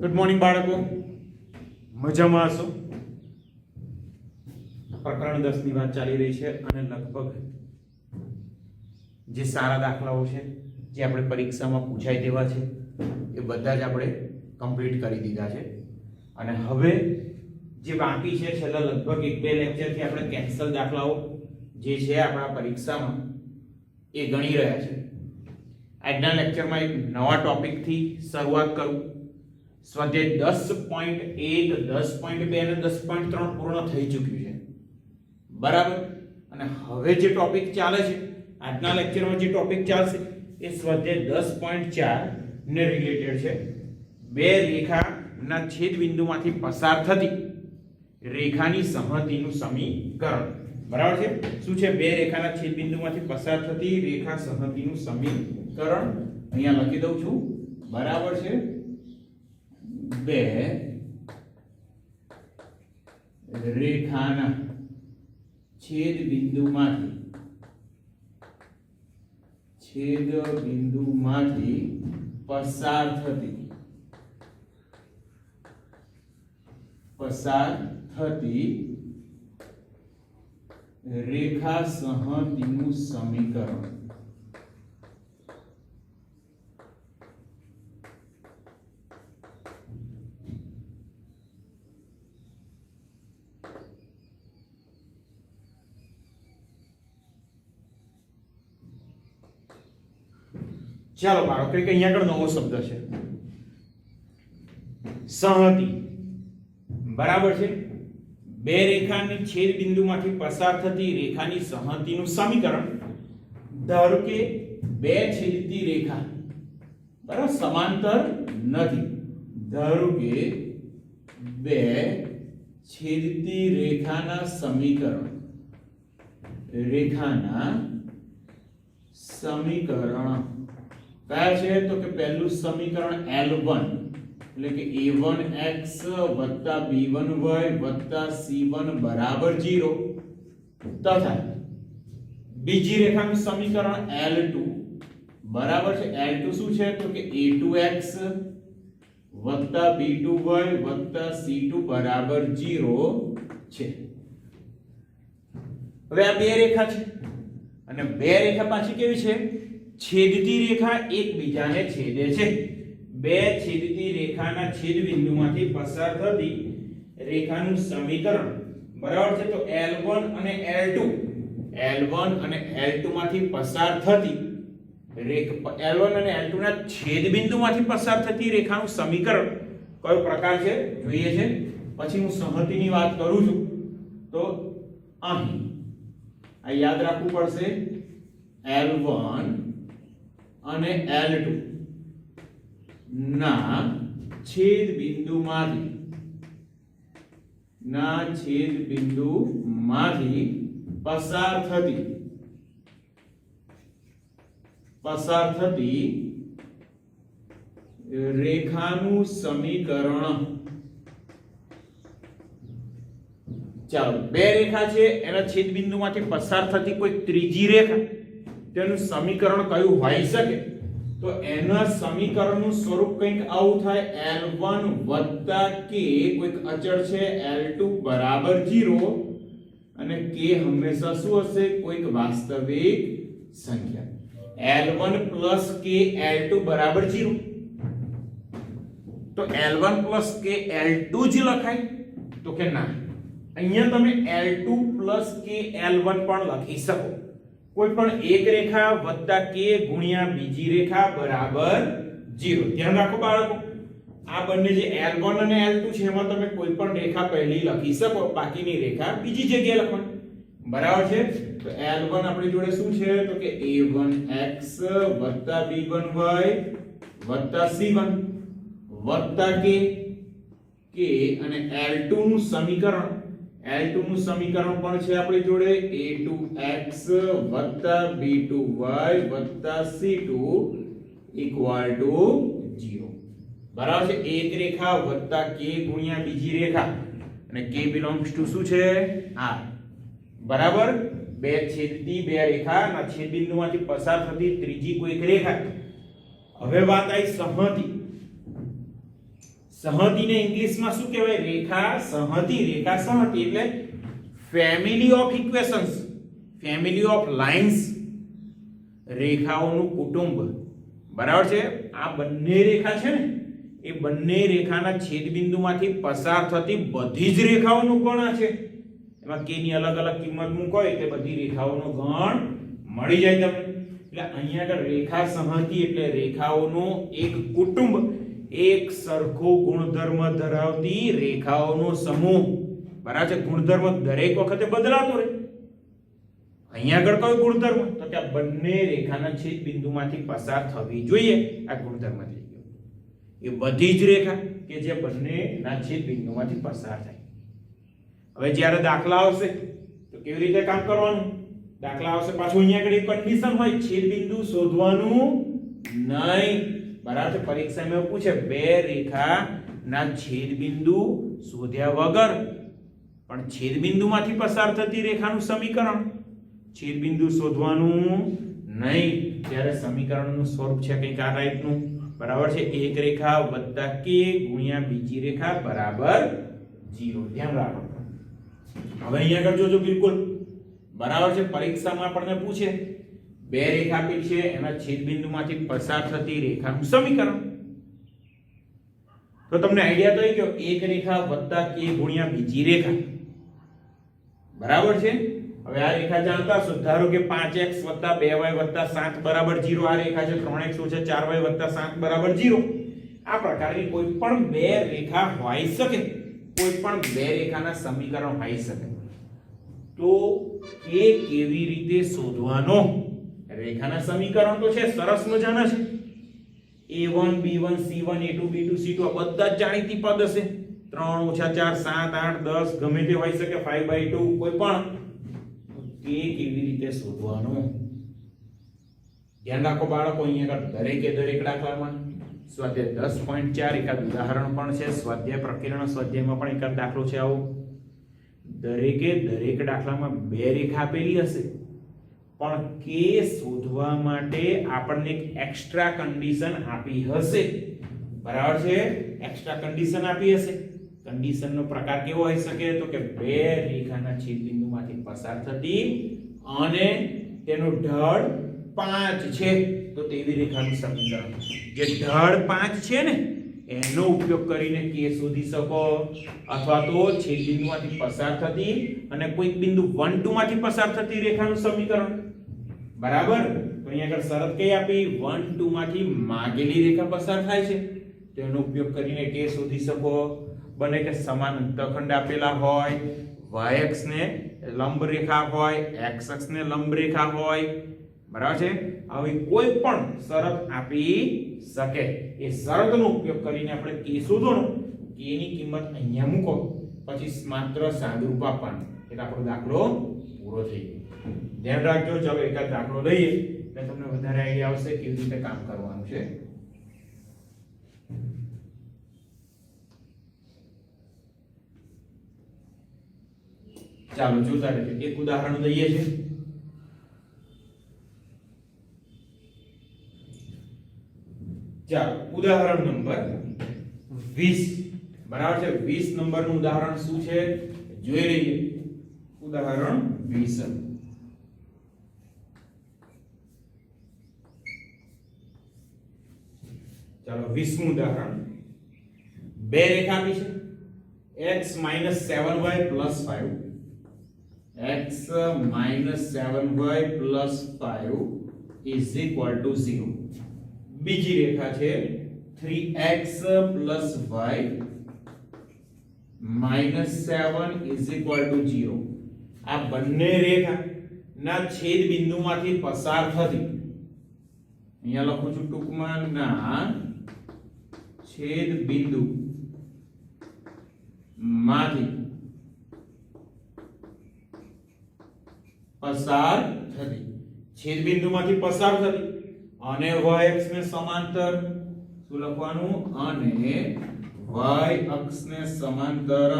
Good morning બાળકો, મજામાં હશો? પ્રકરણ 10 ની વાત ચાલી રહી છે અને લગભગ જે સારા દાખલાઓ છે જે આપણે પરીક્ષામાં પૂછાય તેવા છે એ બધા જ આપણે કમ્પ્લીટ કરી દીધા છે અને હવે જે બાકી છે છેલ્લા લગભગ 1-2 લેક્ચરથી આપણે કેન્સલ દાખલાઓ જે છે આપણા પરીક્ષામાં એ ગણી રહ્યા છે. આજના લેક્ચરમાં એક નવા ટોપિકથી શરૂઆત કરું. સ્વાધ્યાય 10.1, 10.2 અને 10.3 પૂર્ણ થઈ ચૂક્યું છે, બરાબર. અને હવે જે ટોપિક ચાલે છે આજના લેક્ચરમાં, જે ટોપિક ચાલશે એ સ્વાધ્યાય 10.4 ને રિલેટેડ છે. બે રેખાના છેદ બિંદુમાંથી પસાર થતી રેખાની સંહતિનું સમીકરણ. બરાબર છે. શું છે? બે રેખાના છેદ બિંદુમાંથી પસાર થતી રેખા સંહતિનું સમીકરણ. અહીંયા લખી દઉં છું, બરાબર છે. બે રેખાના છેદ બિંદુમાંથી પસાર થતી રેખા સંહતિનું સમીકરણ. ચાલો બાળકો, કે અહીંયા આગળ નવો શબ્દ છે સંહતિ. બરાબર છે. બે રેખાની છેદ બિંદુમાંથી પસાર થતી રેખાની સંહતિનું સમીકરણ. ધારો કે બે છેદતી રેખા બરાબર સમાંતર નથી. ધારો કે બે છેદતી રેખાના સમીકરણ કયા છે? તો કે પહેલું સમીકરણ L1 એટલે કે a1x + b1y + c1 = 0 તથા બીજી રેખાનું સમીકરણ L2 બરાબર છે. L2 શું છે? તો કે a2x + b2y + c2 = 0 છે. હવે આ બે રેખા છે અને બે રેખા પાછી કેવી છે? છેદતી રેખા એકબીજાને છેદે છે. બે છેદતી રેખાના છેદ બિંદુમાંથી પસાર થતી રેખાનું સમીકરણ. બરાબર છે. તો L1 અને L2 માંથી પસાર થતી L1 અને L2 ના છેદ બિંદુમાંથી પસાર થતી રેખાનું સમીકરણ કયો પ્રકાર છે જોઈએ છે. પછી હું સંહતિની વાત કરું છું તો અહીં આ યાદ રાખવું પડશે. L1 અને L2 ના છેદ બિંદુમાંથી પસાર થતી રેખાનું સમીકરણ. ચાલો, બે રેખા છે, એના છેદ બિંદુમાંથી પસાર થતી કોઈ ત્રીજી રેખા, તેનું સમીકરણ કયું હોઈ શકે? તો એના સમીકરણનું સ્વરૂપ કંઈક આવું થાય. L1 + k કોઈક અચળ છે, L2 = 0 અને k હંમેશા શું હશે? કોઈક વાસ્તવિક સંખ્યા. L1 + k L2 = 0. તો L1 + k L2 જ લખાય? તો કે ના, અહીંયા તમે L2 + k L1 પણ લખી શકો. કોઈ પણ એક રેખા વત્તા k ગુણ્યા બીજી રેખા બરાબર 0. ધ્યાન રાખો બાળકો, આ બંને જે L1 અને L2 છે એમાં તમે કોઈ પણ રેખા પહેલી લખી શકો, બાકીની રેખા બીજી જગ્યાએ લખવાની. બરાબર છે. તો L1 આપણી જોડે શું છે? તો કે a1x + b1y + c1 + k અને L2 નું સમીકરણ પણ છે આપણી જોડે a2x + b2y + c2 = 0. બરાબર છે. એક રેખા વત્તા k ગુણ્યા બીજી રેખા અને k belongs to શું છે? R. બરાબર. બે છેદતી બે રેખાના છેદ બિંદુમાંથી પસાર થતી ત્રીજી કોઈક રેખા. હવે વાત આવી સંહતિ. સંહતિને ઇંગ્લિશમાં શું કહેવાય? રેખા સંહતિ. રેખા સંહતિ એટલે family of equations, family of lines, રેખાઓનું કુટુંબ. બરાબર છે? આ બંને રેખા છે ને, એ બંને રેખાના છેદબિંદુમાંથી પસાર થતી બધી જ રેખાઓનું ગણ છે. એમાં k ની અલગ અલગ કિંમત મૂકો એટલે બધી રેખાઓનો ગણ મળી જાય તમને. એટલે અહીંયા આગળ રેખા સંહતિ એટલે રેખાઓનો એક કુટુંબ, એક સરખો ગુણધર્મ ધરાવતી રેખાઓનો સમૂહ. બરાબર છે? ગુણધર્મ દરેક વખતે બદલાતો રહે. અહીંયા આગળ કયો ગુણધર્મ? તો કે આ બંને રેખાના છેદ બિંદુમાંથી પસાર થવી જોઈએ. આ ગુણધર્મ થઈ ગયો. એ બધી જ રેખા કે જે બંનેના છેદ બિંદુમાંથી પસાર થાય. હવે જ્યારે દાખલા આવશે તો કેવી રીતે કામ કરવાનું? દાખલા આવશે પાછું અહીંયા આગળ એક કન્ડિશન હોય, છેદ બિંદુ શોધવાનું નહીં. બરાબર છે? પરીક્ષામાં પૂછે બે રેખાના છેદ બિંદુ શોધ્યા વગર પણ છેદ બિંદુમાંથી પસાર થતી રેખાનું સમીકરણ, છેદ બિંદુ શોધવાનું નહીં. ત્યારે સમીકરણનું સ્વરૂપ છે કંઈક આ ટાઈપનું. બરાબર છે? એક રેખા વત્તા k ગુણ્યા બીજી રેખા બરાબર 0. ધ્યાન રાખો. હવે અહીંયા આગળ જોજો બિલકુલ. બરાબર છે? પરીક્ષામાં આપણને પૂછે બે રેખા આપી છે, એના છેદ બિંદુમાંથી પસાર થતી રેખાનું સમીકરણ. તો તમને આઈડિયા તો આવી ગયો, એક રેખા વત્તા k ગુણ્યા બીજી રેખા. બરાબર છે? હવે આ રેખા જાણતા છો, ધારો કે 5x 2y 7 બરાબર 0. આ રેખા છે 3x ઓછા 4y 7 બરાબર 0. આ પ્રકારની કોઈ પણ બે રેખા હોઈ શકે, કોઈ પણ બે રેખાના સમીકરણ હોઈ શકે. તો એ કેવી રીતે શોધવાનો? રેખાના સમીકરણ તો છે સરસ મજાના છે. a1 b1 c1 a2 b2 c2 આ બધા જ જાણીતી પદ હશે. 3 ઓછા 4 7 8 10 ગમે તે હોઈ શકે, 5/2 કોઈ પણ. કે કેવી રીતે શોધવાનું? ધ્યાન રાખો બાળકો, અહીંયા દરેકે દરેક દાખલામાં સ્વાધ્યાય 10.4 એકાદ ઉદાહરણ પણ છે. સ્વાધ્યાય પ્રકરણ સ્વાધ્યાયમાં પણ એકાદ દાખલો છે આવો. દરેકે દરેક દાખલામાં બે રેખા આપેલી હશે, પણ કે શોધવા માટે આપણને એક એક્સ્ટ્રા કન્ડિશન આપી હશે. બરાબર છે? એક્સ્ટ્રા કન્ડિશન આપી હશે. કન્ડિશનનો પ્રકાર કેવો હોઈ શકે? તો કે બે રેખાના છેદબિંદુમાંથી પસાર થતી અને તેનો ઢાળ 5 છે તો તેવી રેખાનું સમીકરણ. જે ઢાળ 5 છે ને એનો ઉપયોગ કરીને કે શોધી શકો, અથવા તો છેદબિંદુમાંથી પસાર થતી અને કોઈક બિંદુ 1 2 માંથી પસાર થતી રેખાનું સમીકરણ. બરાબર? તો અહીંયા આગળ શરત કઈ આપી? 1 2 માંથી માગેલી રેખા પસાર થાય છે, તેનો ઉપયોગ કરીને કે શોધી શકો. બને કે સમાન અંતઃખંડ આપેલા હોય, y અક્ષ ને લંબ રેખા હોય, x અક્ષ ને લંબ રેખા હોય. બરાબર છે? આવી કોઈ પણ શરત આપી શકે. એ શરતનો ઉપયોગ કરીને આપણે k શોધવાનો. k ની કિંમત અહીંયા મૂકો, પછી માત્ર સાદુરૂપ આપવાનું, એટલે આપણો દાખલો પૂરો થઈ ગયો. ધ્યાન રાખજો. ચલો એકાદ દાખલો લઈએ એટલે તમને વધારે આઈડિયા આવશે કેવી રીતે કામ કરવાનું છે. ચાલો જોતા રહેજો. એક ઉદાહરણ લઈએ છે. ચાલો ઉદાહરણ નંબર 20. બરાબર છે? 20 નંબરનું ઉદાહરણ શું છે જોઈ લઈએ. ઉદાહરણ 20. ચાલો 20મું ઉદાહરણ. બે રેખા આપી છે, x 7y 5, x minus 7y plus 5 is equal to 0. બીજી રેખા છે 3x plus y minus 7 is equal to 0. આ બંને રેખા ના છેદ બિંદુમાંથી પસાર થતી, અહીંયા લખું છું ટૂંકમાં, ના છેદ બિંદુ માંથી પસાર થતી, છેદ બિંદુમાંથી પસાર થતી અને y અક્ષને સમાંતર. શું લખવાનું? અને y અક્ષને સમાંતર,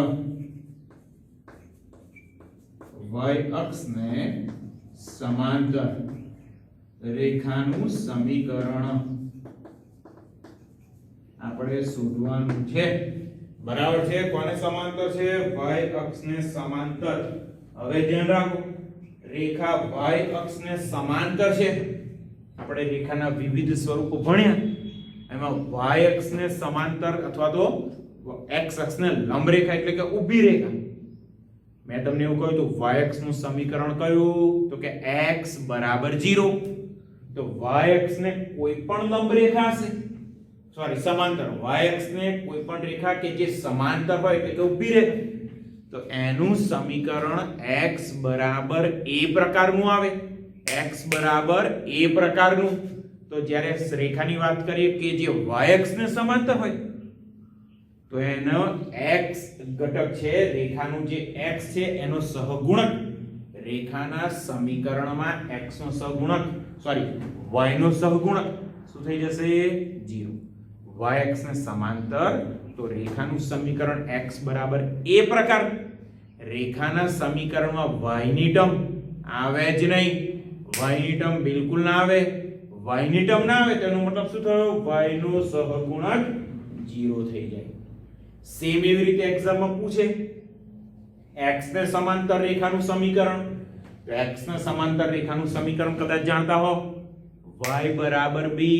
y અક્ષને સમાંતર રેખાનું સમીકરણ. આ આપણે શોધવાનું છે બરાબર છે કોને સમાંતર છે y અક્ષને સમાંતર હવે ધ્યાન રાખો રેખા y અક્ષને સમાંતર છે આપણે રેખાના વિવિધ સ્વરૂપો ભણ્યા એમાં y અક્ષને સમાંતર અથવા તો x અક્ષને લંબ રેખા એટલે કે ઊભી રેખા મેં તમને એવું કહ્યું તો y અક્ષનું સમીકરણ કયું તો કે x બરાબર 0 તો y અક્ષને કોઈ પણ લંબ રેખા હશે સોરી સમાંતર y અક્ષને કોઈ પણ રેખા કે જે સમાંતર હોય એટલે કે ઊભી રેખા તો એનું સમીકરણ x બરાબર a પ્રકારનું આવે x બરાબર a પ્રકારનું તો જ્યારે રેખાની વાત કરીએ કે જે y અક્ષને સમાંતર હોય તો એનો x ઘટક છે રેખાનું જે x છે એનો સહગુણક રેખાના સમીકરણમાં x નો સહગુણક સોરી y નો સહગુણક શું થઈ જશે 0 y અક્ષને સમાંતર તો રેખાનું સમીકરણ x બરાબર a પ્રકાર રેખાના સમીકરણમાં y ની ટર્મ આવે જ નહીં y ની ટર્મ બિલકુલ ના આવે y ની ટર્મ ના આવે તેનો મતલબ શું થયો y નો સહગુણક 0 થઈ જાય સેમ એવી રીતે એક્ઝામમાં પૂછે x ને સમાંતર રેખાનું સમીકરણ તો x ને સમાંતર રેખાનું સમીકરણ કદાચ જાણતા હો y બરાબર b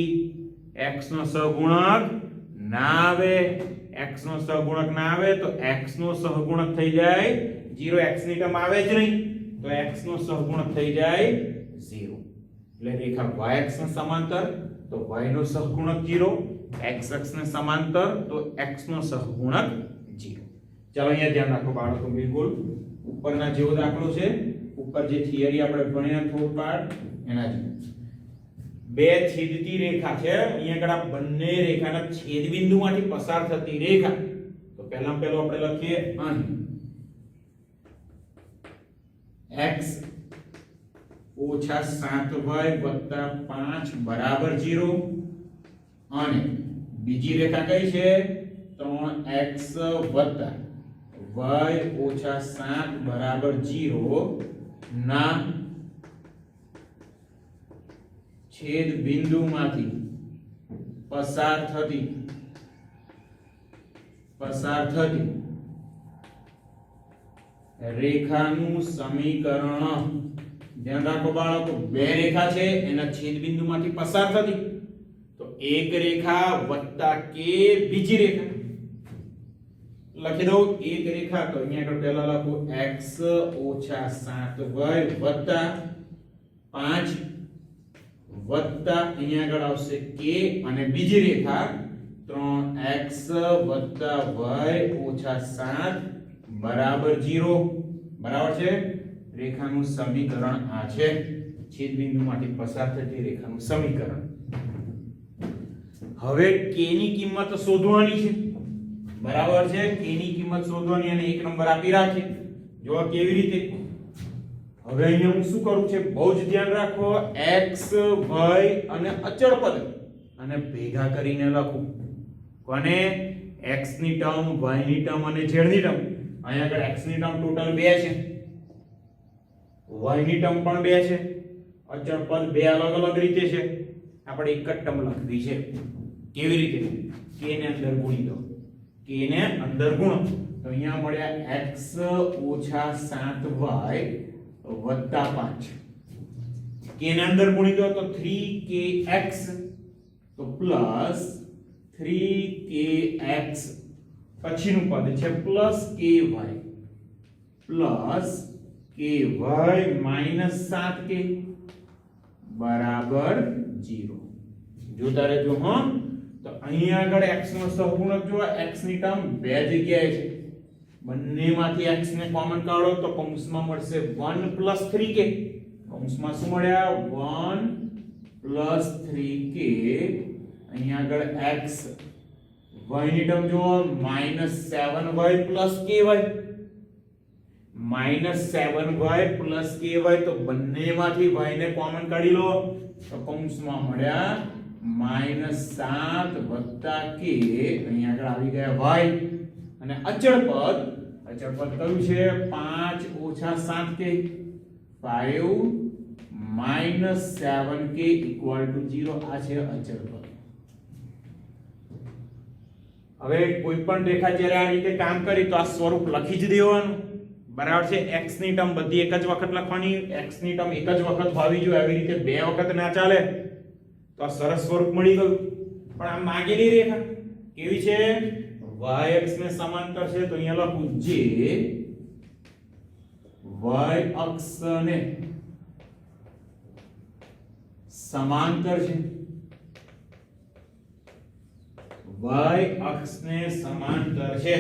x નો સહગુણક ના આવે x નો સહગુણક ના આવે તો x નો સહગુણક થઈ જાય 0 x ની ટર્મ આવે જ નહીં તો x નો સહગુણક થઈ જાય 0 એટલે રેખા y અક્ષ ને સમાંતર તો y નો સહગુણક 0 x અક્ષ ને સમાંતર તો x નો સહગુણક 0 ચાલો અહીંયા ધ્યાન રાખો બાળકો બિલકુલ ઉપરના જેવો દાખલો છે ઉપર જે થિયરી આપણે ભણ્યા થોડ પાર્ટ એના જેવો બે છેદતી રેખા છે અહીંયા આગળ બંને રેખાના છેદ બિંદુમાંથી પસાર થતી રેખા તો પહેલામાં પહેલો આપણે લખીએ અહીં x ઓછા 7y વત્તા 5 બરાબર 0 અને બીજી રેખા કઈ છે 3x વત્તા y ઓછા 7 બરાબર 0 ના છેદ બિંદુમાંથી પસાર થતી રેખાનું સમીકરણ ધ્યાન રાખો બાળકો બે રેખા છે એના છેદ બિંદુમાંથી પસાર થતી તો એક રેખા વત્તા કે બીજી રેખા લખી દઉં એક રેખા તો અહીંયા આગળ પહેલા લખો x ઓછા 7y વત્તા 5 વત્તા અહીંયા આગળ આવશે k અને બીજી રેખા 3x વત્તા y ઓછા 7 બરાબર 0 બરાબર છે રેખાનું સમીકરણ આ છે છેદ બિંદુમાંથી પસાર થતી રેખાનું સમીકરણ હવે k ની કિંમત શોધવાની છે બરાબર છે k ની કિંમત શોધવાની અને એક નંબર આપી રાખે જો કેવી રીતે હવે અહીંયા હું શું કરું છે બહુ જ ધ્યાન રાખો x y અને અચળ પદ અને ભેગા કરીને લખું કોને x ની ટર્મ y ની ટર્મ અને z ની ટર્મ અહીંયા આગળ x ની ટર્મ ટોટલ 2 છે y ની ટર્મ પણ 2 છે અચળ પદ બે અલગ અલગ રીતે છે આપણે એક જ ટર્મ લખવી છે કેવી રીતે k ને અંદર ગુણી દો k ને અંદર ગુણો તો અહીંયા મળ્યા x ઓછા 7y વત્તા 5 k ને અંદર ગુણી દો તો 3kx તો પ્લસ 3kx પછીનું પદ છે પ્લસ ky માઈનસ 7k બરાબર 0 જોતા રહેજો હા તો અહીંયા આગળ x નો સહગુણક જો x ની ટર્મ બે જગ્યાએ છે બંનેમાંથી x ને કોમન કાઢો તો કૌંસમાં મળશે 1 3k કૌંસમાં શું મળ્યા 1 3k અહીંયા આગળ x y ની ટર્મ જો -7y ky -7y ky તો બંનેમાંથી y ને કોમન કાઢી લો તો કૌંસમાં મળ્યા -7 + k અહીંયા આગળ આવી ગયા y અને અચળ પદ કયું છે 5 - 7k 5 - 7k = 0 આ છે અચળ પદ હવે કોઈ પણ રેખા જ્યારે આ રીતે કામ કરી તો આ સ્વરૂપ લખી જ દેવાનું, બરાબર છે. x ની ટર્મ બધી એક જ વખત લખવાની, x ની ટર્મ એક જ વખત હોવી જોઈએ, આવી રીતે બે વખત ના ચાલે. તો આ સરસ સ્વરૂપ મળી ગયું. પણ આ માગેલી રેખા કેવી છે? y ને સમાંતર છે, તો અહીંયા લખું જે y અક્ષને સમાંતર છે, y અક્ષને સમાંતર છે.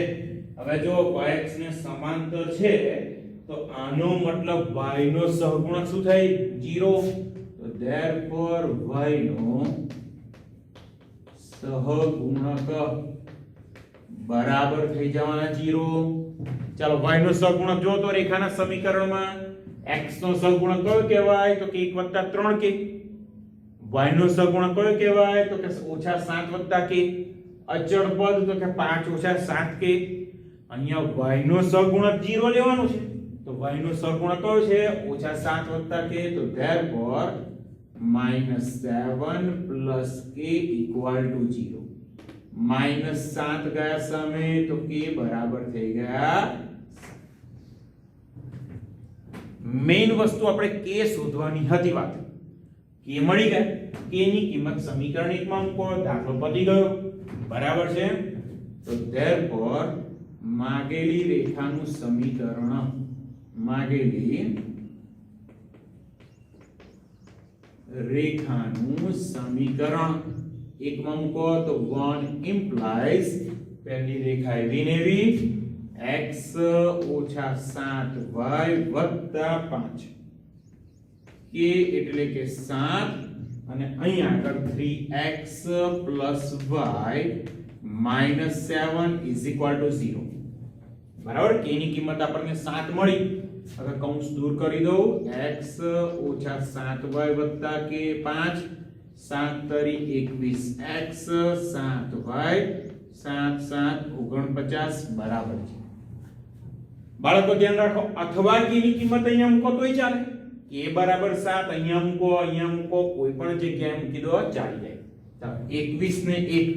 હવે જો y અક્ષને સમાંતર છે તો આનો મતલબ y નો સહગુણક શું થાય? 0. તો therefore y નો સહગુણક બરાબર થઈ જવાના 0. ચાલો y નો સહગુણક જો તો રેખાના સમીકરણમાં x નો સહગુણક કયો કહેવાય? તો કે 1 + 3k. y નો સહગુણક કયો કહેવાય? તો કે -7 + k. અચળ પદ તો કે 5 - 7k. અહીંયા y નો સહગુણક 0 લેવાનો છે, તો y નો સહગુણક કયો છે? -7 k. તો therefore -7 + k = 0. -7 ગયા સામે તો k બરાબર થઈ ગયા. મેઈન વસ્તુ આપણે k શોધવાની હતી વાત. k મળી ગયા. k ની કિંમત સમીકરણ 1 માં મૂકો, દાખલો પતી ગયો. બરાબર છે. તો therefore માગેલી રેખાનું સમીકરણ, માગેલી રેખાનું સમીકરણ 1 માં મૂકો તો 1 implies પહેલી રેખા એવી ને એવી x - 7y + 5 k એટલે કે 7 અને અહીં આગળ 3x + y - 7 = 0. બરાબર. k ની કિંમત આપણને 7 મળી. હવે કૌંસ દૂર કરી દઉં. x - 7y + k 5 7 તરી 21 x 7y 7 7 49 બરાબર છે. બાળકો ધ્યાન રાખો, અથવા k ની કિંમત અહીંયા મૂકો તોય ચાલે. k બરાબર 7 અહીંયા મૂકો, કોઈ પણ જગ્યાએ મૂકી દો ચાલી જાય. ચાલો 21 ને 1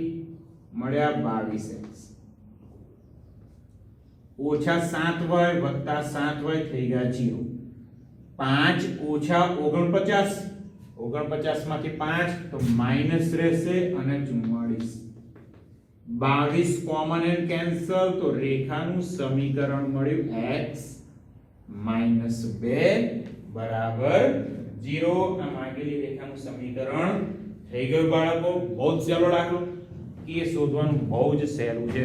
મળ્યા 22x -7y + 7y થઈ ગયા 0. 5 - 49 49 માંથી 5 તો માઈનસ રહેશે અને 44. 22 કોમન એન્ડ કેન્સલ, તો રેખાનું સમીકરણ મળ્યું x - 2 બરાબર 0. આ માગેલી રેખાનું સમીકરણ થઈ ગયું બાળકો. બહુ જ સહેલો દાખલો. કે શોધવાનું બહુ જ સહેલું છે.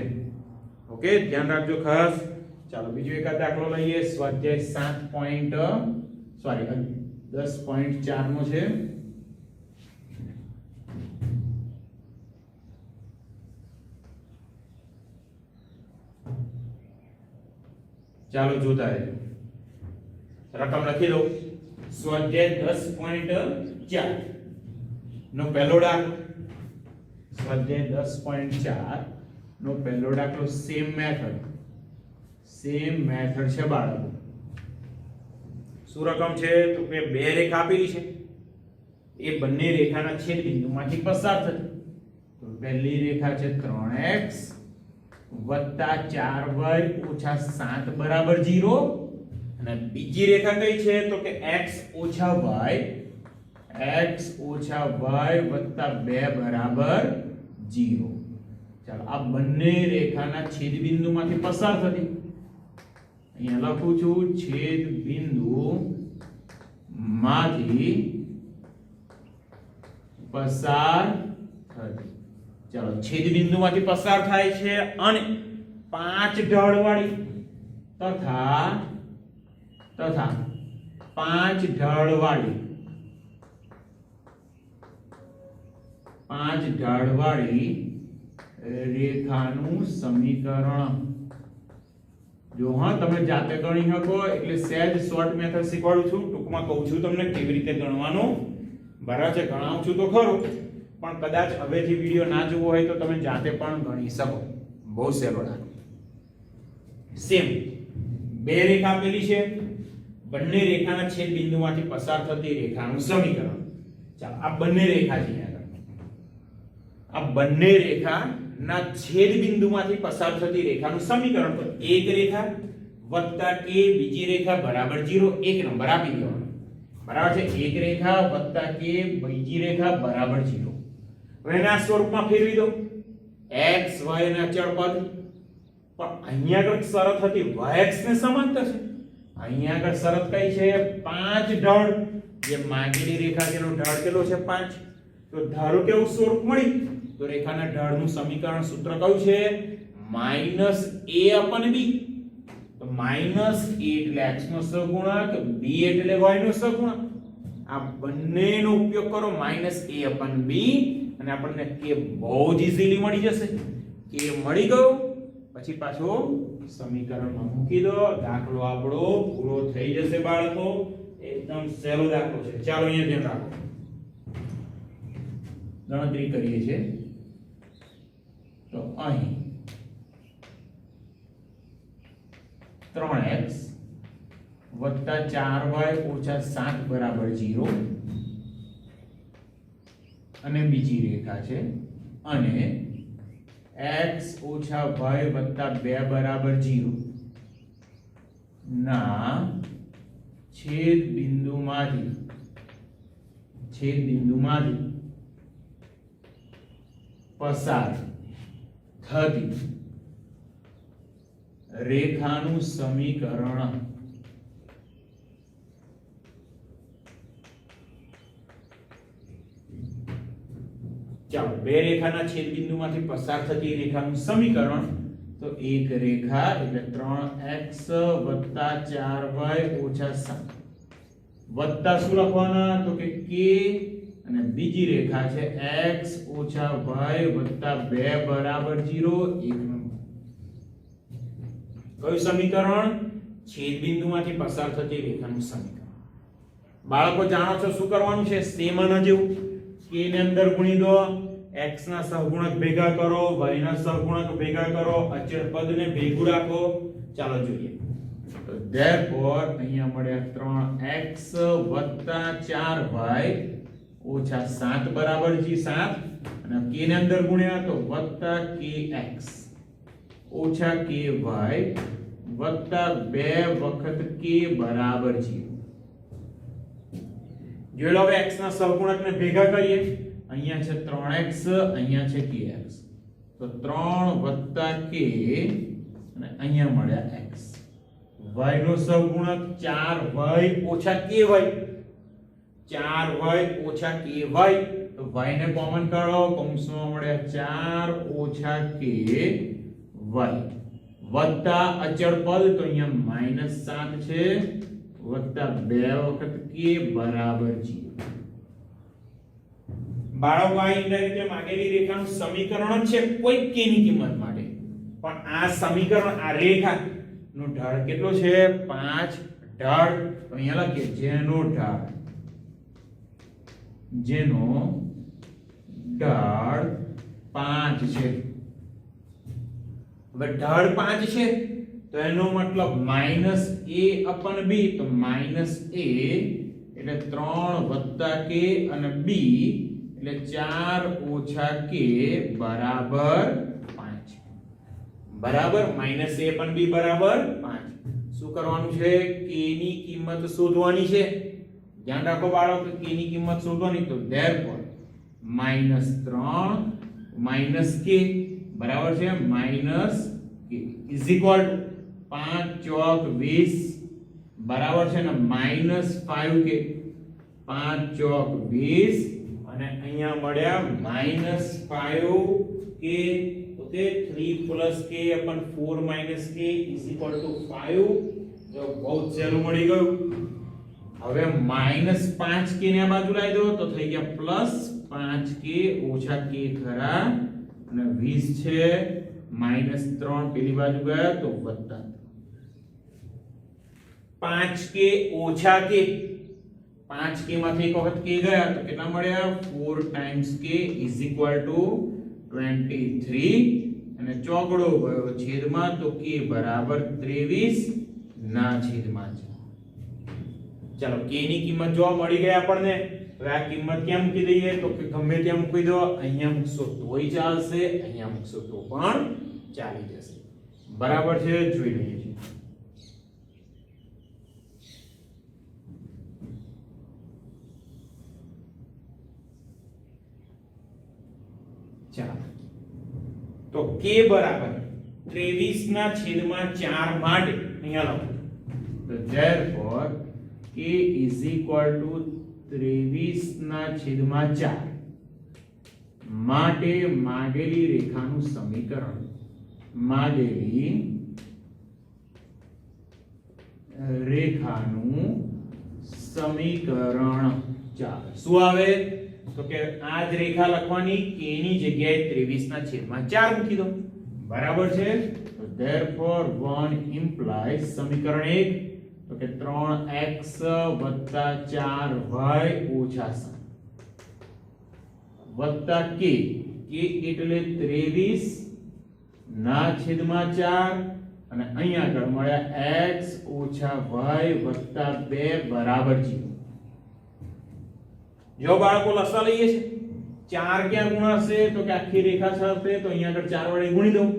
ઓકે, ધ્યાન રાખજો ખાસ. ચાલો બીજો એક દાખલો લઈએ. સ્વાધ્યાય 10.4 નો છે. ચાલો જોતા રહેજો. રકમ લખી દો. સ્વાધ્યાય 10.4 નો પહેલો દાખલો. સ્વાધ્યાય 10.4 નો પહેલો દાખલો. સેમ મેથડ છે બાળકો. શું રકમ છે? તો કે બે રેખા આપેલી છે, એ બંને રેખાના છેદ બિંદુમાંથી પસાર થતી. તો પહેલી રેખા છે 3x + 4y - 7 બરાબર 0. અને બીજી રેખા કઈ છે? તો કે x - y + 2 બરાબર 0. ચાલો આ બંને રેખાના છેદ બિંદુમાંથી પસાર થતી. અહીંયા લખું છું છેદ બિંદુ માંથી પસાર થતી. ચાલો છેદ બિંદુમાંથી પસાર થાય છે અને 5 ઢાળવાળી તથા 5 ઢાળવાળી રેખાનું સમીકરણ. જો હા તમે જાતે ગણી શકો એટલે સહેજ શોર્ટ મેથડ શીખવાડું છું. ટૂંકમાં કહું છું તમને કેવી રીતે ગણવાનું. બરાબર છે, ગણાવું છું તો ખરું, પણ કદાચ હવેથી વિડિયો ના જોવો હોય તો તમે જાતે પણ ગણી શકો. બહુ સહેલો દાખલો. સેમ બે રેખા આપેલી છે, બંને રેખાના છેદ બિંદુમાંથી પસાર થતી રેખાનું સમીકરણ. ચાલો આ બંને રેખા છે. આ બંને રેખા ના છેદ બિંદુમાંથી પસાર થતી રેખાનું સમીકરણ. તો એક રેખા વત્તા કે બીજી રેખા બરાબર 0. એક નંબર આપી દેવાનો, બરાબર છે. એક રેખા વત્તા કે બીજી રેખા બરાબર 0. હવે એના સ્વરૂપમાં ફેરવી દો, x y ના અચળ પદ. પણ અહીંયા આગળ શરત હતી yx ને સમાંતર છે. અહીંયા આગળ શરત કઈ છે? 5 ઢાળ. જે માંગેલી રેખા જેનો ઢાળ કેટલો છે? 5. તો ધારો કે એવું સ્વરૂપ મળી તો રેખાના ઢાળનું સમીકરણ સૂત્ર કયું છે? -a/b. તો -a એટલે x નો સહગુણક, b એટલે y નો સહગુણક. આ બંનેનો ઉપયોગ કરો -a/b અને આપણને k બહુ જ ઈઝીલી મળી જશે. k મળી ગયો પછી પાછો સમીકરણમાં મૂકી દો. દાખલો આપણો પૂરો થઈ જશે બાળકો. એકદમ સહેલો દાખલો છે. ચાલો અહીંયા ધ્યાન રાખો, ગણતરી કરીએ છીએ. તો અહીં 3x વત્તા 4y ઓછા 7 બરાબર 0 અને બીજી રેખા છે. અને x ઓછા y વત્તા 2 બરાબર 0 ના છેદ બિંદુમાંથી પસાર થતી રેખાનું સમીકરણ. ચાલો, બે રેખાના છેદ બિંદુમાંથી પસાર થતી રેખાનું સમીકરણ. તો એક રેખા એટલે 3x વત્તા 4y ઓછા 7 વત્તા શું લખવાના? તો કે k. અને બીજી રેખા છે x ઓછા y વત્તા 2 બરાબર 0. એક નંબર. કયું સમીકરણ? છેદ બિંદુમાંથી પસાર થતી રેખાનું સમીકરણ. બાળકો જાણો છો શું કરવાનું છે? સેમ આના જેવું. k ને અંદર ગુણી દો, x ના સહગુણક ભેગા કરો, y ના સહગુણક ભેગા કરો, અચળ પદને ભેગું રાખો. ચાલો જોઈએ. તો therefore અહીંયા મળ્યા 3x વત્તા 4y ઓછા 7 બરાબર 7 અને k ને અંદર ગુણ્યા તો વત્તા kx ઓછા ky વત્તા 2 વખત k બરાબર 0. જો લો હવે x ના સહગુણકને ભેગા કરીએ. અહીંયા છે 3x, અહીંયા છે kx. તો 3 વત્તા k અને અહીંયા મળ્યા x. y નો સહગુણક 4y ઓછા ky. 4y ઓછા ky. તો y ને કોમન કાઢો, કૌંસમાં મળ્યા 4 ઓછા ky વત્તા અચળ પદ તો અહીંયા -7 છે વત્તા 2 વખત k બરાબર 0. બાળકો આ ઇન્ડાયરેક્ટ માંગેલી રેખાનું સમીકરણ છે કોઈ k ની કિંમત માટે. પણ આ સમીકરણ આ રેખા નો ઢાળ કેટલો છે? 5 ઢાળ. તો અહીંયા લખીએ જેનો ઢાળ 5 છે. હવે ઢાળ 5 છે તો એનો મતલબ -a/b. તો -a એટલે 3 વત્તા k અને b એટલે 4 ઓછા k બરાબર 5. બરાબર -a/b બરાબર 5. શું કરવાનું છે? k ની કિંમત શોધવાની છે. ધ્યાન રાખો બાળકો, k ની કિંમત શોધવાની. તો therefore -3 - k બરાબર છે -k ઇઝ ઇક્વલ ટુ 5 ચોક 20 બરાબર છે ને -5k. 5 ચોક 20 અને અહીંયા મળ્યા -5k. Okay, 3 + k upon 4 - k is equal to 5. જો બહુ સહેલું મળી ગયું. હવે -5k ને આ બાજુ લાવી દો તો થઈ ગયા +5k ઓછા k ખરા અને 20 છે -3 પેલી બાજુ ગયા તો વત્તા 5k ઓછા k. 5k માંથી એક વખત k ગયા તો કેટલા મળ્યા? 4 times k is equal to 23 અને ચોગડો ગયો છેદમાં તો k બરાબર 23 ના છેદમાં 4. ચાલો k ની કિંમત જોવા મળી ગઈ આપણને. હવે આ કિંમત ક્યાં મૂકી દઈએ તો કે ગમે ત્યાં મૂકી દો, અહીંયા મૂકશો તોય ચાલશે, અહીંયા મૂકશો તો પણ ચાલી જશે. બરાબર છે, જોઈ લઈએ છીએ. ચાલો તો k બરાબર 23/4 માટે અહીંયા લખો તો therefore k is equal to 23/4 માટે માગેલી રેખાનું સમીકરણ, માગેલી રેખાનું સમીકરણ. ચાલો શું આવે તો કે આ જ રેખા લખવાની, k ની જગ્યાએ 23/4 મૂકી દો. બરાબર છે, તો therefore 1 implies સમીકરણ 1 તો કે 3x + 4y - 7 વત્તા k એટલે 23/4 અને અહીંયા આગળ મળ્યા x - y + 2 બરાબર 0. જો બાળકો લસા લઈએ છે, 4 ક્યાં ગુણાશે તો કે આખી રેખા સાથે, તો અહીંયા આગળ 4 વડે ગુણી દઉં.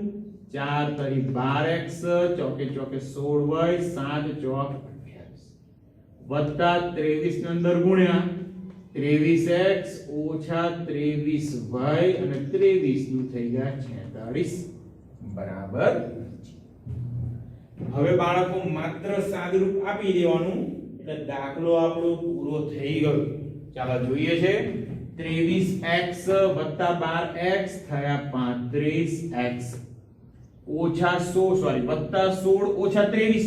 4 તરી 12x, ચોકે ચોકે 16y, 7 ચોક 28 વત્તા 23 ની અંદર ગુણ્યા 23x ઓછા 23y અને 23 નું થઈ ગયા 46 બરાબર. હવે બાળકો માત્ર સાદુરૂપ આપી દેવાનું એટલે દાખલો આપણો પૂરો થઈ ગયો. ચાલો જોઈએ છે, 23x + 12x થયા 35x ઓછા 16 ઓછા 23.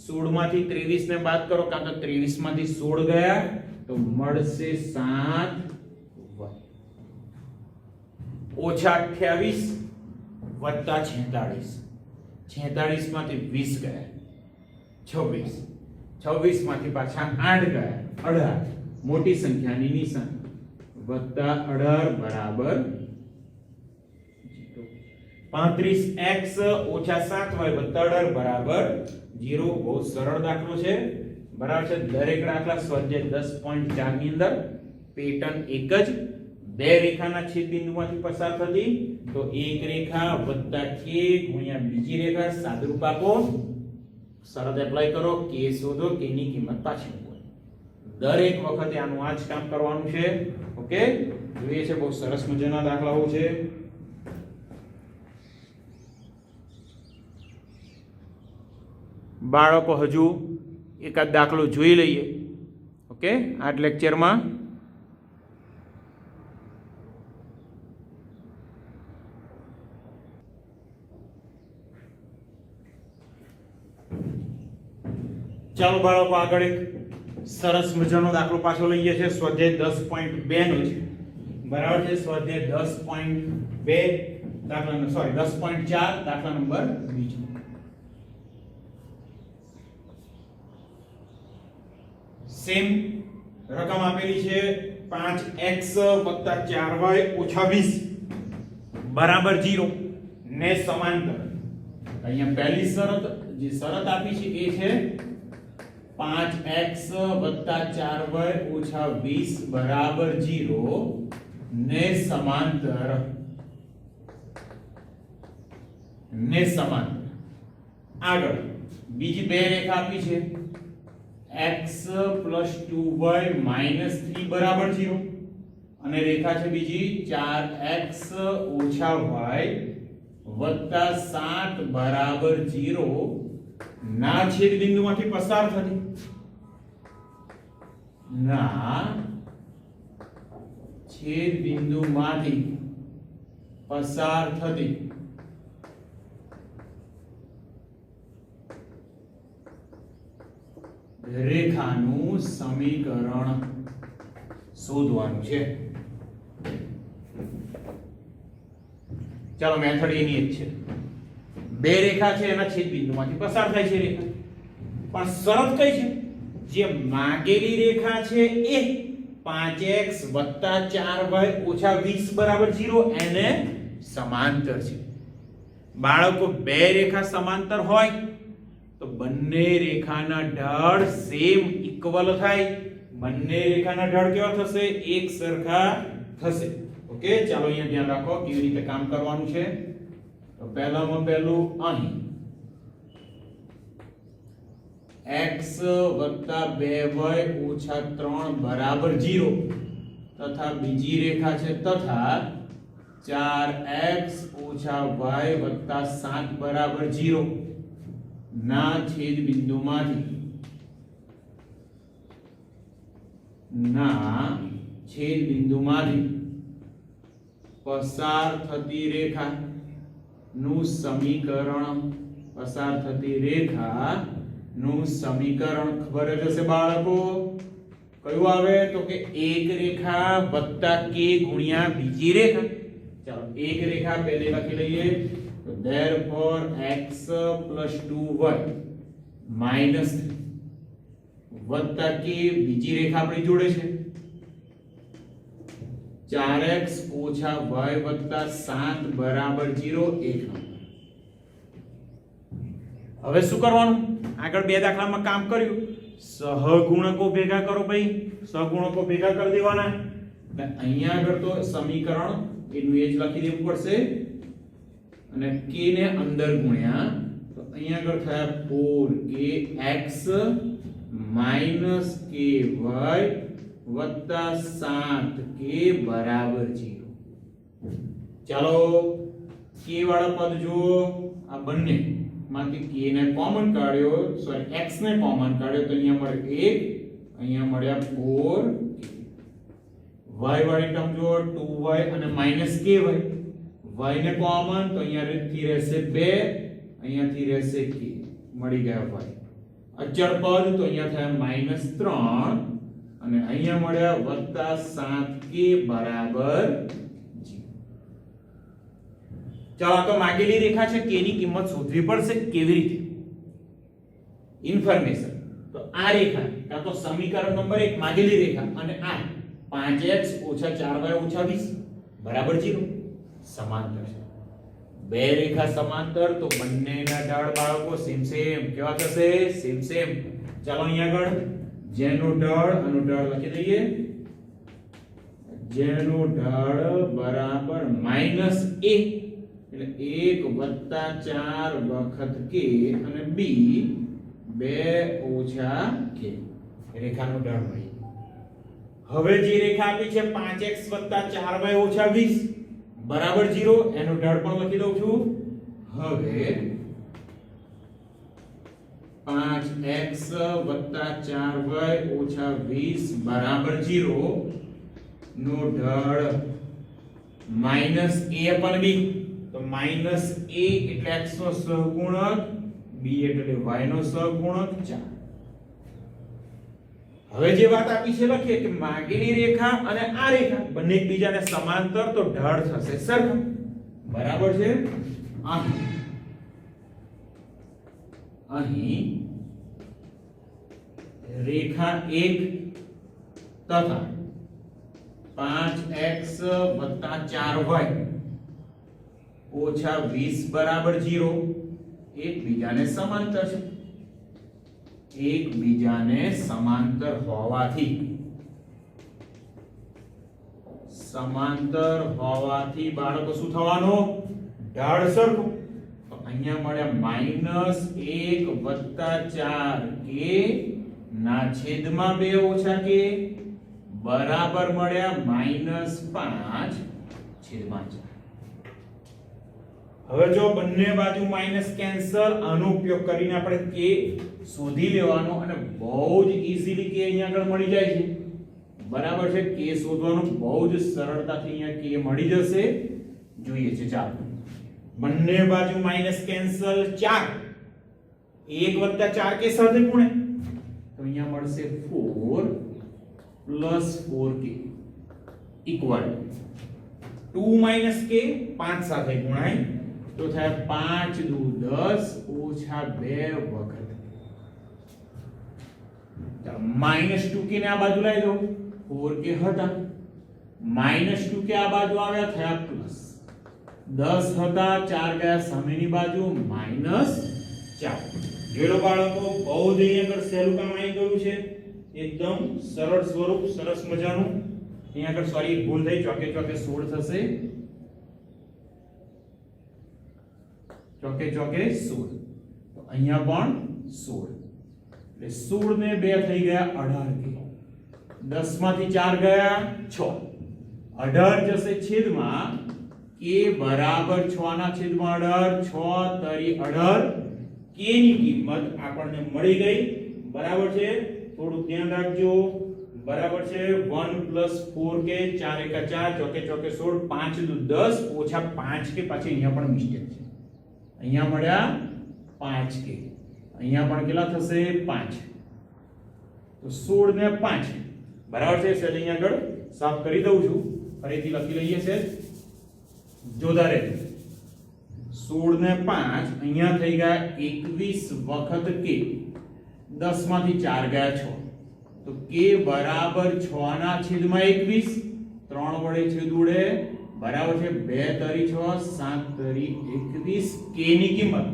16 માંથી 23 ને બાદ કરો કાં તો 23 માંથી 16 ગયા તો મળશે 7y ઓછા 28 વત્તા 46. 46 માંથી 20 ગયા 26. 26 માંથી પાછા 8 ગયા 18 મોટી સંખ્યાની નિશાની વત્તા 18 બરાબર 35x ઓછા 7y વત્તા 18 બરાબર 0. બહુ સરળ દાખલો છે, બરાબર છે. દરેક દાખલા સ્વાધ્યાય 10.4 ની અંદર પેટર્ન એક જ, બે રેખાના છેદ બિંદુમાંથી પસાર થતી, તો એક રેખા વત્તા k ગુણ્યા બીજી રેખા, સાદુરૂપ આપો, શરત એપ્લાય કરો, k શોધો, k ની કિંમત પાછી મૂકો. દરેક વખતે આનું આ જ કામ કરવાનું છે. ઓકે, જોઈએ છે બહુ સરસ મજાના દાખલાઓ છે. બાળકો હજુ એકાદ દાખલો જોઈ લઈએ. ઓકે, આ લેક્ચરમાં ચાલો બાળકો આગળ એક સરસ મજાનો દાખલો પાછો લઈએ છે, સ્વાધ્યાય 10.2 નો છે. બરાબર છે, સ્વાધ્યાય 10.2 દાખલા 10.4 દાખલા નંબર 2. સેમ રકમ આપેલી છે 5x + 4y - 20 બરાબર 0 ને સમાંતર. અહીંયા પહેલી શરત જે શરત આપી છે એ છે 5x + 4y - 20 બરાબર 0 ને સમાંતર. આગળ બીજી બે રેખા આપી છે x + 2y - 3 બરાબર 0 અને રેખા છે બીજી 4x - y + 7 બરાબર 0 ના છેદ બિંદુમાંથી પસાર થતી. ના છેદ બિંદુમાંથી પસાર થતી રેખાનું સમીકરણ શોધવાનું છે. ચાલો મેથડ એની જ છે. બે રેખા છે એના છેદ બિંદુમાંથી પસાર થાય છે રેખા, પણ શરત કઈ છે? જે માગેલી રેખા છે એ 5x + 4y - 20 બરાબર 0 એને સમાંતર છે. બાળકો બે રેખા સમાંતર હોય તો બંને રેખાના ઢાળ સેમ ઇક્વલ થાય, બંને રેખાના ઢાળ કેવા થશે? એક સરખા થશે. ઓકે, ચાલો અહીંયા ધ્યાન રાખો કેવી રીતે કામ કરવાનું છે. તો પહેલામાં પહેલું અહીં x + 2y - 3 બરાબર 0 તથા બીજી રેખા છે તથા 4x - y + 7 બરાબર 0 ના છેદ બિંદુમાંથી પસાર થતી રેખા નું સમીકરણ ખબર જ હશે બાળકો. કયું આવે? તો કે એક રેખા વત્તા k ગુણ્યા બીજી રેખા. ચાલો એક રેખા પહેલે લખી લઈએ. તો therefore x + 2y - વત્તા k બીજી રેખા આપણી જોડે છે 4x - y + 7 બરાબર 0 એક નંબર. હવે શું કરવાનું? આગળ બે દાખલામાં કામ કર્યું. સહગુણકો ભેગા કરો ભાઈ. સહગુણકો ભેગા કરી દેવાના. એટલે અહીંયા આગળ તો સમીકરણ એનું એ જ લખી દેવું પડશે અને k ને અંદર ગુણ્યા. તો અહીંયા આગળ થયા 4kx - ky વત્તા 7k બરાબર 0. ચાલો k વાળા પદ જુઓ. આ બંને માંથી k ને કોમન કાઢ્યો, સોરી x ને કોમન કાઢ્યો તો અહીંયા મળે 1, અહીંયા મળ્યા 4. y વાળી ટર્મ જુઓ 2y અને -ky. y ને કોમન તો અહીંયાથી રહેશે 2, અહીંયાથી રહેશે k, મળી ગયા y. અચળ પદ તો અહીંયા થયા -3 અને અહીંયા મળ્યા વત્તા 7k બરાબર 0. ચાલો તો માગેલી રેખા છે k ની કિંમત શોધવી પડશે. કેવી રીતે? ઇન્ફોર્મેશન. તો આ રેખા કાં તો સમીકરણ નંબર 1 માગેલી રેખા અને આ 5x - 4y - 20 બરાબર 0 સમાંતર છે. બે રેખા સમાંતર તો બંનેના ઢાળ બાળકો સેમ કેવા થશે? સેમ. ચાલો અહીંયા આગળ જેનો ઢાળ આનો ઢાળ લખી દઈએ. જેનો ઢાળ બરાબર -a એટલે 1 + 4 વખત k અને b 2 - k રેખાનો ઢાળ મળી. હવે જે રેખા આપી છે 5x + 4y - 20 બરાબર 0 એનો ઢાળ પણ લખી દઉં છું. હવે 5x + 4y - 20 બરાબર 0 નો ઢાળ -a/b. તો -a એટલે x નો સહગુણક, b એટલે y નો સહગુણક 4. હવે જે વાત આપી છે લખીએ કે માગેલી રેખા અને આ રેખા બંને એકબીજાને સમાંતર તો ઢાળ થશે સરખા. બરાબર છે. અહીં રેખા 1 તથા 5x + 4y - 20 બરાબર 0 એકબીજાને સમાંતર હોવાથી બાળકો શું થવાનું? ઢાળ સરખું. તો અહીંયા મળ્યા -1 + 4k ના છેદમાં 2 - k બરાબર મળ્યા -5/4. હવે જો બંને બાજુ માઈનસ કેન્સલ, આનો ઉપયોગ કરીને આપણે k શોધી લેવાનો અને બહુ જ ઈઝીલી k અહીંયા આગળ મળી જાય છે. બરાબર છે. k શોધવાનું બહુ જ સરળતાથી અહીંયા k મળી જશે. જોઈએ છે. ચાલો બંને બાજુ માઈનસ કેન્સલ 4 1 + 4k સાથે ગુણે તો અહીંયા મળશે 4 + 4k ઇક્વલ 2 - k 5 સાથે ગુણાય તો થાય 5 દુ 10 ઓછા 2 વખત. ચાલો -2k ને આ બાજુ લઈ દો. 4k હતા -2k આ બાજુ આવ્યા થયા પ્લસ 10 હતા 4 ગયા સામેની બાજુ -4. જોઈ લો બાળકો બહુ જ અહીંયા આગળ સહેલું કામ આવી ગયું છે. એકદમ સરળ સ્વરૂપ, સરસ મજાનું. અહીંયા આગળ સોરી ભૂલ થઈ, ચોકે ચોકે 16 થશે. ચોકે ચોકે 16. તો અહીંયા પણ 16. એટલે 16 ને 2 થઈ ગયા 18 કે. 10 માંથી 4 ગયા 6. 18 જશે છેદમાં કે બરાબર 6 ના છેદમાં 18, 6 તરી 18 કે ની કિંમત આપણને મળી ગઈ. બરાબર છે, થોડું ધ્યાન રાખજો. બરાબર છે 1 + 4 કે 4 * 4 ચોકે ચોકે 16 5 દુ 10 ઓછા 5 કે. પાછી અહીંયા પણ મિસ્ટેક છે. અહીંયા મળ્યા 5 કે. અહીંયા પણ કેટલા થશે 5. તો 16 ને 5 બરાબર છે. સેજ અહીંયા આગળ સાફ કરી દઉં છું, ફરીથી લખી લઈએ છે. જોતા રહેજો. 16 ને 5 અહીંયા થઈ ગયા 21 વખત કે. 10 માંથી 4 ગયા 6. તો કે બરાબર 6 ના છેદમાં 21. 3 વડે છેદ ઉડે. બરાબર છે 2 તરી 6 7 તરી 21 કે ની કિંમત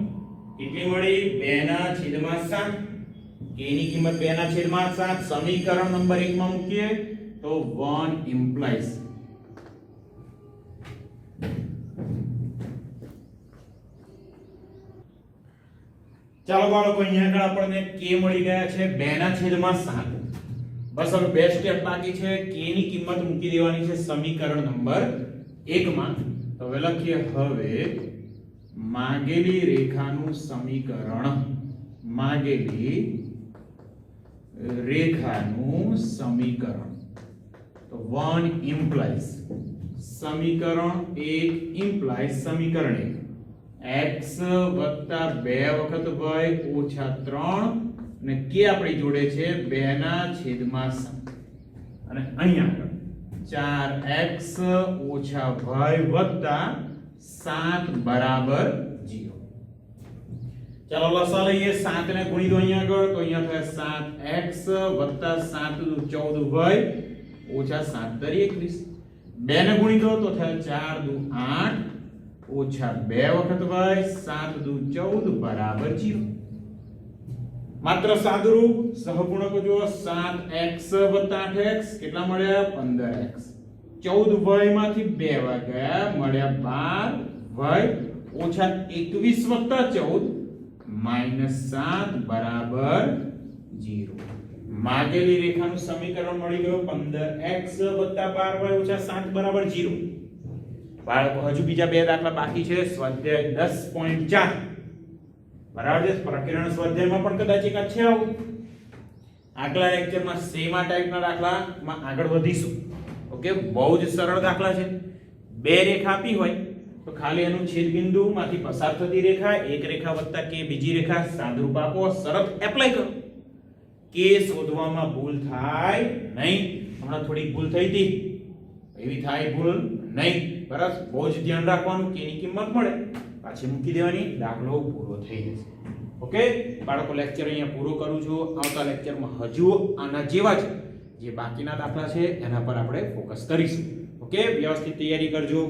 કેટલી મળી? 2 ના છેદમાં 7. કે ની કિંમત 2 ના છેદમાં 7. સમીકરણ નંબર 1 માં મૂકીએ તો 1 ઇમ્પ્લાઇઝ. ચાલો બાળકો, અહીંયા આગળ આપણને k મળી ગયા છે 2 ના છેદમાં 7. બસ હવે બે સ્ટેપ બાકી છે. k ની કિંમત મૂકી દેવાની છે સમીકરણ નંબર 1 માં. તો હવે લખીએ, હવે માગેલી રેખાનું સમીકરણ, માગેલી રેખાનું સમીકરણ. તો 1 ઇમ્પ્લાઇઝ સમીકરણ 1 ઇમ્પ્લાઇઝ સમીકરણ 1 x વત્તા 2 વખત y ઓછા 3 અને k આપણી જોડે છે 2 ના છેદમાં 7 અને અહીંયા આગળ 4x ઓછા y વત્તા 7 બરાબર 0. ચાલો લસા લઈએ. 7 ને ગુણી દો અહીંયા આગળ, તો અહીંયા થાય 7x વત્તા 7 દુ 14y ઓછા 7 તરી 21. 2 ને ગુણી દો તો થાય 4 દુ 8 ઓછા 2 વખત y 7 દુ 14 બરાબર 0. માત્ર સાદુરૂપ સહગુણક જો 7x વત્તા 8x કેટલા મળ્યા? 15x. 14y માંથી 2 વા ગયા મળ્યા 12y ઓછા 21 વત્તા 14 -7 બરાબર 0. માગેલી રેખાનું સમીકરણ મળી ગયું 15x વત્તા 12y ઓછા 7 બરાબર 0. બાળકો હજુ બીજા બે દાખલા બાકી છે. સ્વાધ્યાય 10.4 બરાબર છે. પ્રકરણ સ્વાધ્યાયમાં પણ કદાચ એકાદ છે આવું. આગલા લેક્ચરમાં સેમા ટાઈપના દાખલામાં આગળ વધીશું. ઓકે, બહુ જ સરળ દાખલા છે. બે રેખા આપી હોય તો ખાલી એનું છેદ બિંદુમાંથી પસાર થતી રેખા, એક રેખા વત્તા કે બીજી રેખા, સાદુરૂપ આપો, શરત એપ્લાય કરો. કે શોધવામાં ભૂલ થાય નહીં. હમણાં થોડી ભૂલ થઈ હતી, એવી થાય ભૂલ નહીં. બરાબર, બહુ જ ધ્યાન રાખવાનું. કે ની કિંમત મળે પાછી મૂકી દેવાની, દાખલો પૂરો થઈ જશે. ઓકે બાળકો, લેક્ચર અહીંયા પૂરો કરું છું. આવતા લેક્ચરમાં હજુ આના જેવા જ જે બાકીના દાખલા છે એના પર આપણે ફોકસ કરીશું. ઓકે, વ્યવસ્થિત તૈયારી કરજો.